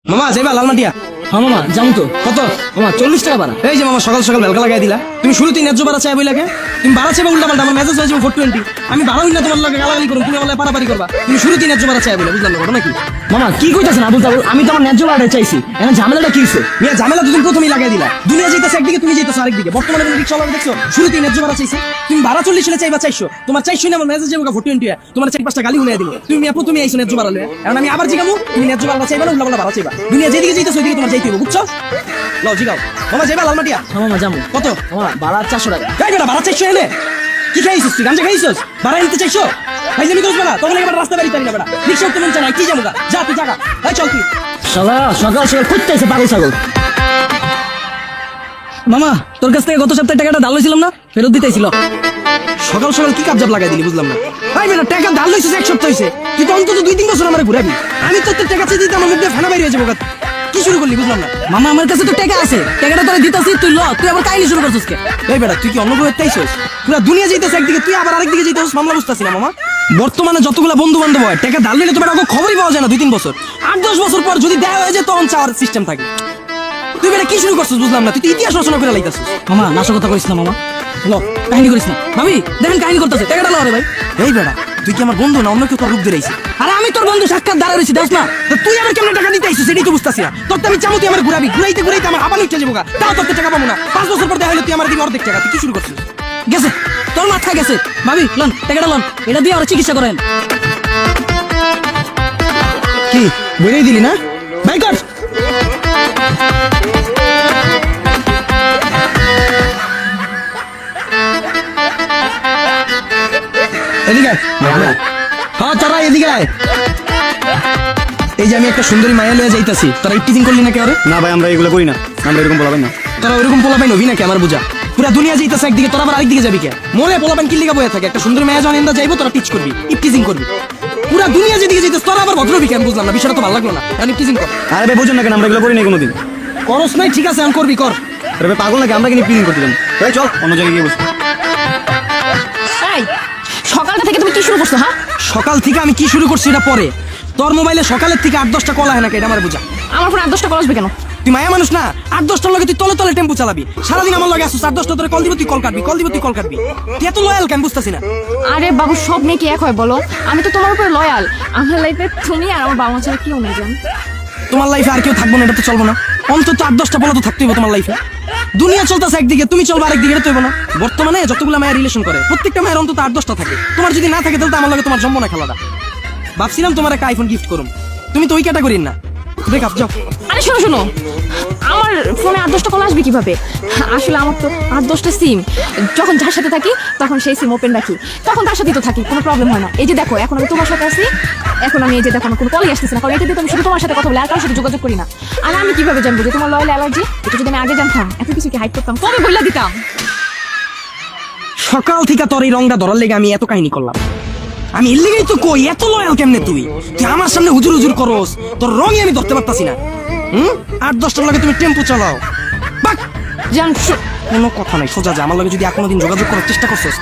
মামা যাইবা লালমাটিয়া? হ্যাঁ মামা যাবো তো। কত? মামা 40 টাকা ভাড়া। এই যে মামা সকাল সকাল বেলকা লাগাই দিলা। তুমি শুরুতেই ন্যায্য ভাড়া চাই বইলাকে। তুমি ভাড়া চাইবা উল্টা পাল্টা, আমার মেসেজ হয়েছে 420। আমি ভাড়া হইনা তোমার লগে গালাগালি করুন, তুমি আমার পারাপারি করবা। তুমি শুরুতেই ন্যায্য ভাড়া চাই বলে, বুঝলাম না ঘটনা কি? মামা কি কইতাছেন আবুল তাবুল? আমি তো আমার ন্যায্য ভাড়া চাইছি, এখন ঝামেলাটা কি হইছে? মিয়া ঝামেলা তো তুমি প্রথমেই লাগাই দিলা। দুনিয়া যাইতেছে একদিকে, তুমি যাইতেছো আরেকদিকে। বর্তমানে তুমি রিক্সা চালানো দেখছো, শুরুতেই ন্যায্য ভাড়া চাইছে। তুমি ভাড়া 40 হলে চাইবা 400, তোমার 400 না আমার মেসেজ যাবো 420। তোমার 4-5টা গালি উনাই দিল। তুমি মিয়া প্রথমেই আইছো ন্যায্য ভাড়া লয়ে, এখন আমি আবার জিগামু তুমি ন্যায্য ভাড়া চাইবা না উল্টা পাল্টা ভাড়া চাইবা। দুনিয়া যেদিকে যাইতেছো ওইদিকে তোমার যাইতে হবে, বুঝছো? লও জিগাও মামা, যাইবা লালমাটিয়া? হ্যাঁ মামা যাবো। কত? মামা ভাড়া 400 টাকা। এই বেটা ভাড়া 400 এনে কি খাইছিস তুই? গাঞ্জা খাইছিস? ভাড়া নিতে চাইছো? ভাই জানি তোর বেটা তখন এবার রাস্তা বেরিয়ে পারি না বেটা। রিক্সা উঠতে মন চায় না, কি যাবো গা? যা তুই জায়গা, এই চল তুই। শালা সকাল সকাল কইতাছে পাগল ছাগল। মামা তোর কাছ থেকে গত সপ্তাহে টাকাটা ধার লইছিলাম না, ফেরত দিতেছিল। সকাল সকাল কি কাবজাব লাগাই দিলি বুঝলাম না। ভাই বেটা টাকা ধার লইছিস 1 সপ্তাহ হইছে, তুই তো অন্তত 2-3 বছর আমারে ঘুরাবি। আমি তোর টাকা চেয়ে দিতে আমার মুখ দিয়ে ফেনা বাইরে হয়ে যাবো গা। কি শুরু করলি বুঝলাম না। মামা আমার কাছে তো টাকা আছে, টাকাটা তোরে দিতাছি, তুই ল, তুই আবার কাহিনী শুরু করছিস কে? এই বেটা তুই কি অন্য গ্রহে তাইছস? পুরা দুনিয়া যাইতেছে একদিকে, তুই আবার আরেকদিকে যাইতেছস, মামলা বুঝতাছি না মামা। বর্তমানে যতগুলা বন্ধু বান্ধব হয় টাকা ধার লইলে তো বেটা খবরই পাওয়া যায় না 2-3 বছর। 8-10 বছর পর যদি দেওয়া হয়ে যায় তখন চাওয়ার সিস্টেম থাকে। তুই বেটা কি শুরু করছিস বুঝলাম না। তুই তো ইতিহাস রচনা করে লাইতাছিস। মামা নাশকতা করিস না মামা, ল কাহিনী করিস না। ভাবি দেখেন কাহিনী করতেছে, টাকাটা ল রে ভাই। এই বেটা তুই কি আমার বন্ধু না অন্য কেউ তোর রূপ ধরেছিস? আরে আমি তোর বন্ধু, সাক্ষাৎ দাঁড়া রয়েছি, দেখ না। তো তুই আমার কেমন টাকা দিতে আইছিস সেটাই তো বুঝতাছি না। তোর তো আমি চামু তুই আমার ঘুরাবি, ঘুরাইতে ঘুরাইতে আমার আবার উঠে যাবো গা। তাও তোর টাকা পাবো না। 5 বছর পর দেখা হলে তুই আমার দিবি অর্ধেক টাকা। তুই কি শুরু করছিস? গেছে তোর মাথা গেছে। ভাবি লন টাকাটা লন, এটা দিয়ে ওরা চিকিৎসা করেন। কি বেরিয়ে দিলি না? ভাই কর। এদিকে আয়। হ্যাঁ তোরা এদিকে আয়। এই যে আমি একটা সুন্দরী মায়া লয়ে যাইতাছি, তোরা ইফটিজিং করলি না কেউ? না ভাই আমরা এগুলো করি না, আমরা এরকম বলাবেন না। তোরা ওইরকম পোলাপাই নবি নাকি আমার বুঝা? পুরা দুনিয়া যাইতেছে একদিকে, তোরা আবার আরেকদিকে যাবি কে? মোরে পোলাপান কি লিগা বয়ে থাকে? একটা সুন্দর মেয়ে যখন এন্দা যাইবো তোরা টিচ করবি, ইফটিজিং করবি। পুরা দুনিয়া যেদিকে যাইতেছে তোরা আবার ভদ্র হবি কেন বুঝলাম না। বিষয়টা তো ভালো লাগলো না। এখন ইফটিজিং কর। আরে ভাই বোঝেন না কেন, আমরা এগুলো করি না কোনোদিন। করস নাই ঠিক আছে, এখন করবি কর। আরে ভাই পাগল নাকি, আমরা কেন প্রিজিং করতে যাবো? এই চল অন্য জায়গায় গিয়ে বসি। এই সকালটা থেকে তুমি কি শুরু করছো? হ্যাঁ সকাল থেকে আমি কি শুরু করছি এটা পরে। তোর মোবাইলে সকালের থেকে 8-10টা কল হয় নাকি এটা আমার বুঝা। আমার ফোন 8-10টা কল আসবে কেন? তুই মায়া মানুষ না? 8-10টার লগে তুই তলে তলে টেম্পু চালাবি। সারাদিন আমার লগে আসছিস, 8-10টা তোরে কল দিব তুই কল কাটবি, কল দিব তুই কল কাটবি। তুই এত লয়াল কেন বুঝতাছি না। আরে বাবু সব মেয়ে কি এক হয় বলো? আমি তো তোমার উপরে লয়াল। আমার লাইফে তুমি আর আমার বাবা মা ছাড়া কেউ নেই জান। তোমার লাইফে আর কেউ থাকবো না এটা তো চলবো না। অন্তত 8-10টা বলা তো থাকতেই হবে তোমার লাইফে। দুনিয়া চলতেছে একদিকে, তুমি চলবে আরেকদিকে, এটা তো হইব না। বর্তমানে যতগুলো মায়ের রিলেশন করে প্রত্যেকটা মায়ের অন্তত 8-10টা থাকে। তোমার যদি না থাকে তাহলে তো আমার লগে তোমার জন্ম না খেলাটা। ভাবছিলাম তোমার একটা আইফোন গিফট করুম, তুমি তো ওই ক্যাটাগরির না। ব্রেকআপ যাও। আরে শোনো শোনো, আমার ফোনে 8-10টা কল আসবে কিভাবে? আসলে আমার তো 8-10টা সিম। যখন যার সাথে থাকি তখন সেই সিম ওপেন রাখি, তখন তার সাথেই তো থাকি, কোনো প্রবলেম হয় না। এই যে দেখো এখন আমি তোমার সাথে আছি, এখন আমি এই যে দেখো আমার কোনো কলই আসতেছে না, কারণ এটাতে তো আমি শুধু তোমার সাথে কথা বলি, আর কারোর সাথে যোগাযোগ করি না। আর আমি কিভাবে জানবো যে তোমার লয়াল অ্যালার্জি? এটা যদি আমি আগে জানতাম এত কিছু কি হাইড করতাম, কবে বইলা দিতাম। সকাল থেকে তোর এই রংটা ধরার লেগে আমি এত কাহিনী করলাম। আমি এর লেগেই তো কই এত লয়াল কেমনে তুই? তুই আমার সামনে হুজুর হুজুর করস, তোর রঙই আমি ধরতে পারতাছি না। 8-10টার লগে তুমি টেম্পো চালাও। বাক জান কোনো কথা নাই, সোজা যা। আমার লগে যদি আর কোনোদিন যোগাযোগ করার চেষ্টা করছস